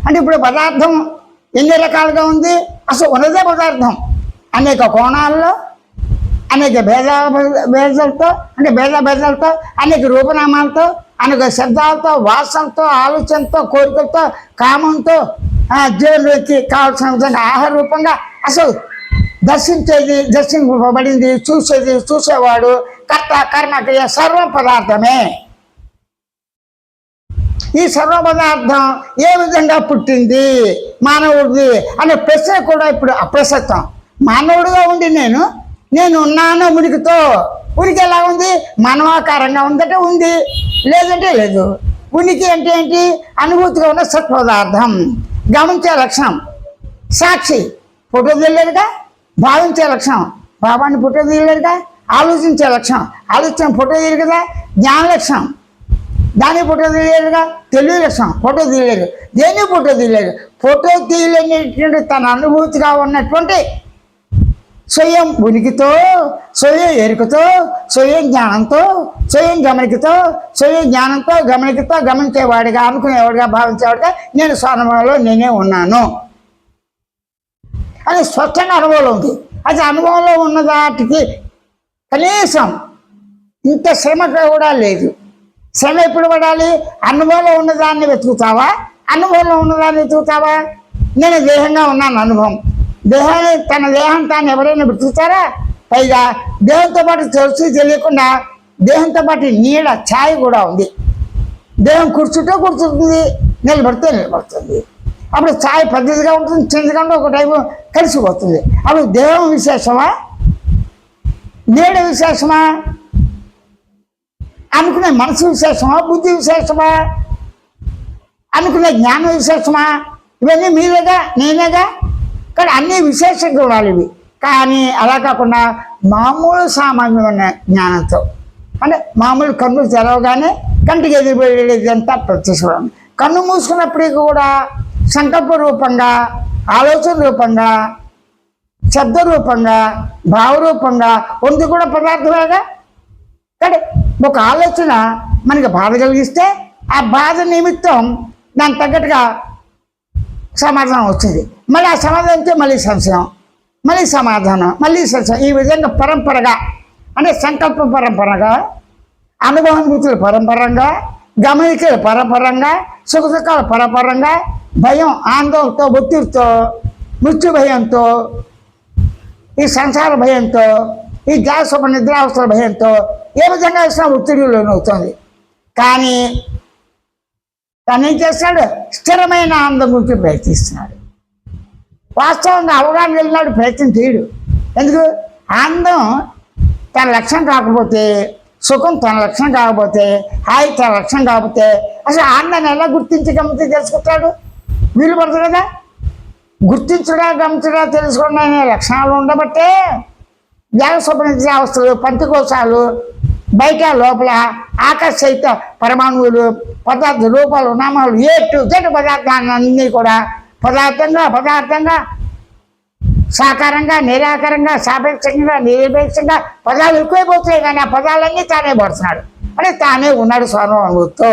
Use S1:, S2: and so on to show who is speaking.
S1: అంటే ఇప్పుడు పదార్థం ఎన్ని రకాలుగా ఉంది, అసలు ఉన్నదే పదార్థం అనేక కోణాల్లో, అనేక భేదాలతో అంటే భేదాలతో, అనేక రూపనామాలతో, అనేక శబ్దాలతో, వాసనతో, ఆలోచనతో, కోరికలతో, కామంతో, జీవనకి కావాల్సిన విధంగా ఆహార రూపంగా అసలు దర్శింపబడింది, చూసేవాడు, కర్త, కర్మ, క్రియ సర్వ పదార్థమే. ఈ సర్వ పదార్థం ఏ విధంగా పుట్టింది మానవుడిది అనే ప్రశ్న కూడా ఇప్పుడు అప్రసక్తం. మానవుడిగా ఉండి నేను ఉన్నాను ఉనికితో. ఉనికి ఎలా ఉంది? మానవాకారంగా ఉందంటే ఉంది, లేదంటే లేదు. ఉనికి అంటే ఏంటి? అనుభూతిగా ఉన్న సత్పదార్థం, గమనించే లక్షణం. సాక్షి ఫోటో తీయలేదుగా, భావించే లక్షణం, భావాన్ని ఫోటో తీయలేదుగా. ఆలోచించే లక్షణం, ఆలోచన ఫోటో తీయలేదు కదా. జ్ఞాన లక్షణం, దాన్ని ఫోటో తీయలేదుగా. తెలివి లక్షణం, ఫోటో తీయలేదు. దేన్ని ఫోటో తీయలేదు. ఫోటో తీయలేనటువంటి తన అనుభూతిగా ఉన్నటువంటి స్వయం ఉనికితో, స్వయం ఎరుకతో, స్వయం జ్ఞానంతో, స్వయం గమనికతో, స్వయం జ్ఞానంతో, గమనికతో, గమనించేవాడిగా, అనుకునేవాడిగా, భావించేవాడిగా నేను స్వనుభవంలో నేనే ఉన్నాను అని స్పష్టంగా అనుభవం ఉంది. అది అనుభవంలో ఉన్న దాటికి కనీసం ఇంత శ్రమ కూడా లేదు. శ్రమ ఎప్పుడు పడాలి? అనుభవంలో ఉన్నదాన్ని వెతుకుతావా, అనుభవంలో ఉన్నదాన్ని వెతుకుతావా? నేను దేహంగా ఉన్నాను, అనుభవం. తన దేహం తాను ఎవరైనా వెతుకుతారా? పైగా దేహంతో పాటు తెలియకుండా దేహంతో పాటు నీడ ఛాయ కూడా ఉంది. దేహం కూర్చుంటుంది, నిలబడుతుంది. అప్పుడు ఛాయ పద్ధతిగా ఉంటుంది, చిన్నగా ఉంటుంది, ఒక టైపు కలిసిపోతుంది. అప్పుడు దేహం విశేషమా, నీడ విశేషమా, అనుకునే మనసు విశేషమా, బుద్ధి విశేషమా, అనుకునే జ్ఞానం విశేషమా? ఇవన్నీ మీరేగా, నేనేగా. కానీ అన్నీ విశేషంగా ఉండాలి ఇవి. కానీ అలా కాకుండా మామూలు సామాన్యమైన జ్ఞానంతో, అంటే మామూలు కన్ను తెరవగానే కంటికి ఎదిరిపోయేదంతా ప్రత్యక్షం. కన్ను మూసుకున్నప్పటికీ కూడా సంకల్ప రూపంగా, ఆలోచన రూపంగా, శబ్ద రూపంగా, భావరూపంగా ఉంది కూడా పదార్థమేగా. కానీ ఒక ఆలోచన మనకి బాధ కలిగిస్తే ఆ బాధ నిమిత్తం దానికి తగ్గట్టుగా సమాధానం వచ్చింది. మళ్ళీ ఆ సమాధానంతో మళ్ళీ సంశయం, మళ్ళీ సమాధానం, మళ్ళీ సంశయం. ఈ విధంగా పరంపరగా, అంటే సంకల్ప పరంపరగా, అనుభవానుభూతులు పరంపరంగా, గమనికలు పరంపరంగా, సుఖదుఖాల పరంపరంగా, భయం, ఆందోళనతో, ఒత్తిడితో, మృత్యు భయంతో, ఈ సంసార భయంతో, ఈ జాస్వ నిద్రావస్థల భయంతో ఏ విధంగా వేసిన ఒత్తిడిలో లోనవుతుంది. కానీ తను ఏం చేస్తున్నాడు? స్థిరమైన ఆనందం గురించి ప్రయత్నిస్తున్నాడు. వాస్తవంగా అవగాహన వెళ్ళినాడు, ప్రయత్నం చేయడు. ఎందుకు? ఆనందం తన లక్ష్యం కాకపోతే, సుఖం తన లక్ష్యం కాకపోతే, హాయి తన లక్ష్యం కాకపోతే అసలు ఆనందాన్ని ఎలా గమనించి తెలుసుకుంటాడు? వీలు పడుతుంది కదా. గుర్తించడా, గమనించడా, తెలుసుకోవడం అనే లక్షణాలు ఉండబట్టే జాగ్రత్త అవస్థలు, పంచకోశాలు, బయట లోపల ఆకాశ సహిత పరమాణువులు, పదార్థ రూపాలు, నామాలు, జెడ్ పదార్థాలన్నీ కూడా పదార్థంగా సాకారంగా, నిరాకారంగా, సాపేక్షంగా, నిరపేక్షంగా పదాలు ఎక్కువైపోతాయి. కానీ ఆ పదాలన్నీ తానే పడుతున్నాడు, అంటే తానే ఉన్నాడు స్వరం అనుభూతితో.